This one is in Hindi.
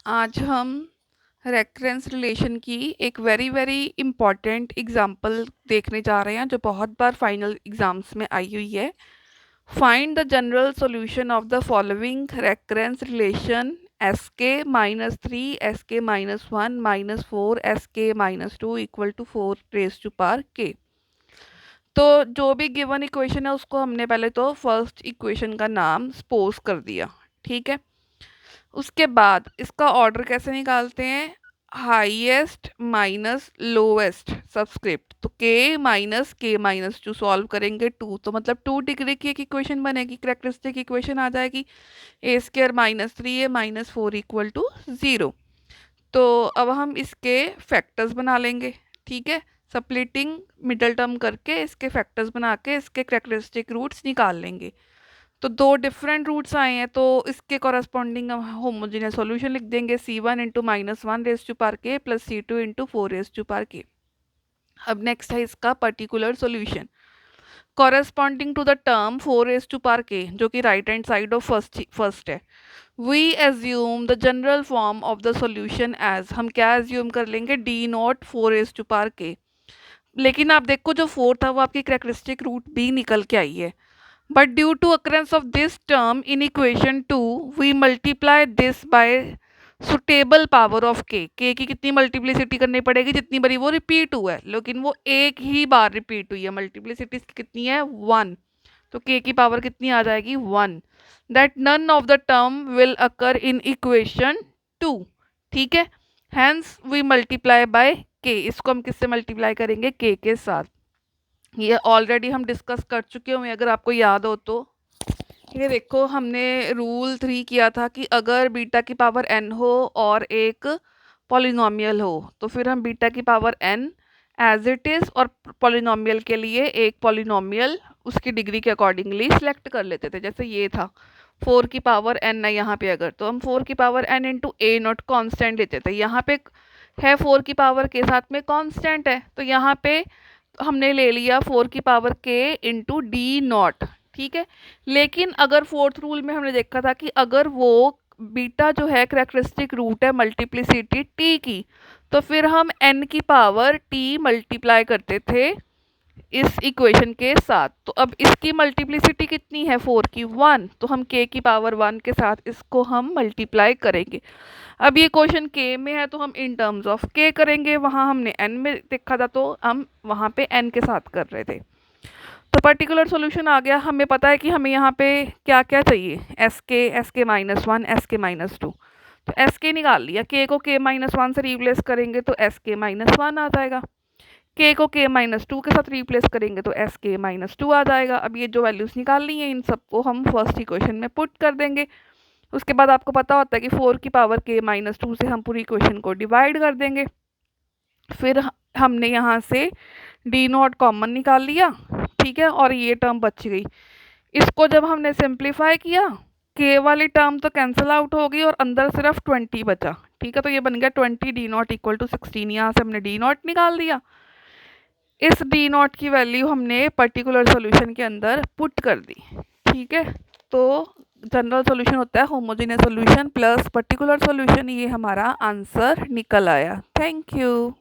आज हम रेकरेंस रिलेशन की एक वेरी वेरी इम्पॉर्टेंट एग्जांपल देखने जा रहे हैं जो बहुत बार फाइनल एग्जाम्स में आई हुई है। Find the general solution of the following recurrence relation s k minus three s k minus one minus four s k minus two equal to four raise to power k. तो जो भी गिवन इक्वेशन है उसको हमने पहले तो फर्स्ट इक्वेशन का नाम सपोज कर दिया, ठीक है। उसके बाद इसका ऑर्डर कैसे निकालते हैं, हाईएस्ट माइनस लोएस्ट सबस्क्रिप्ट, तो के माइनस टू सॉल्व करेंगे टू, तो मतलब 2 डिग्री की एक इक्वेशन बनेगी, करेक्टरिस्टिक इक्वेशन आ जाएगी a square minus three a minus four equal to zero. तो अब हम इसके फैक्टर्स बना लेंगे, ठीक है। सप्लिटिंग मिडल टर्म करके इसके फैक्टर्स बना के इसके करेक्टरिस्टिक रूट्स निकाल लेंगे। तो दो डिफरेंट रूट्स आए हैं तो इसके कॉरस्पॉन्डिंग हम होमोजेनियस सॉल्यूशन लिख देंगे c1 into minus one raise to power k plus c2 into four raise to power k. अब नेक्स्ट है इसका particular solution corresponding to the term four raise to power k, जो कि right hand side of first है। We assume the general form of the solution as, हम क्या एज्यूम कर लेंगे, d naught four raise to power k. लेकिन आप देखो जो फोर था वो आपकी करेक्टरिस्टिक रूट बी निकल के आई है, but due to occurrence of this term in equation 2 we multiply this by suitable power of के की कितनी मल्टीप्लिसिटी करनी पड़ेगी, जितनी बारी वो रिपीट हुआ है, लेकिन वो एक ही बार रिपीट हुई है, मल्टीप्लिसिटी कितनी है वन, तो के की पावर कितनी आ जाएगी one. That none of the term will occur in equation two, ठीक है। हैंस वी मल्टीप्लाई बाय के, इसको हम किससे मल्टीप्लाई करेंगे, के साथ। ये ऑलरेडी हम डिस्कस कर चुके होंगे अगर आपको याद हो तो। ये देखो हमने रूल 3 किया था कि अगर बीटा की पावर n हो और एक पॉलिनोमियल हो तो फिर हम बीटा की power n as it is और पॉलिनोमियल के लिए एक पॉलिनोमियल उसकी डिग्री के अकॉर्डिंगली सिलेक्ट कर लेते थे। जैसे ये था 4 की पावर n है यहाँ पे, अगर तो हम 4 की power n into A not constant लेते थे। यहाँ पे है 4 की पावर के साथ में कॉन्स्टेंट है, तो यहाँ पे हमने ले लिया 4 की पावर के इंटू डी नॉट, ठीक है। लेकिन अगर फोर्थ रूल में हमने देखा था कि अगर वो बीटा जो है करेक्टरिस्टिक रूट है मल्टीप्लिसिटी टी की, तो फिर हम एन की पावर टी मल्टीप्लाई करते थे इस इक्वेशन के साथ। तो अब इसकी मल्टीप्लिसिटी कितनी है, 4 की 1, तो हम के की पावर 1 के साथ इसको हम मल्टीप्लाई करेंगे। अब ये क्वेश्चन के में है तो हम इन टर्म्स ऑफ के करेंगे, वहाँ हमने एन में देखा था तो हम वहाँ पे एन के साथ कर रहे थे। तो पर्टिकुलर सॉल्यूशन आ गया। हमें पता है कि हमें यहाँ पे क्या क्या चाहिए, S k minus one S k minus to, तो एस के निकाल लिया। के को के माइनस वन से रिप्लेस करेंगे तो एस के माइनस वन आ जाएगा। के को के माइनस टू के साथ रिप्लेस करेंगे तो एस के माइनस टू आ जाएगा। अब ये जो वैल्यूज़ निकालनी है इन सबको हम फर्स्ट इक्वेशन में पुट कर देंगे। उसके बाद आपको पता होता है कि 4 की पावर के माइनस टू से हम पूरी इक्वेशन को डिवाइड कर देंगे। फिर हमने यहाँ से डी नॉट कॉमन निकाल लिया, ठीक है, और ये टर्म बच गई। इसको जब हमने सिंप्लीफाई किया के वाली टर्म तो कैंसिल आउट हो गई और अंदर सिर्फ 20 बचा, ठीक है। तो ये बन गया 20 डी नॉट इक्वल टू 16। यहाँ से हमने डी नॉट निकाल दिया। इस डी नॉट की वैल्यू हमने पर्टिकुलर सॉल्यूशन के अंदर पुट कर दी, ठीक है। तो जनरल सॉल्यूशन होता है homogeneous solution plus particular solution, ये हमारा आंसर निकल आया। Thank you.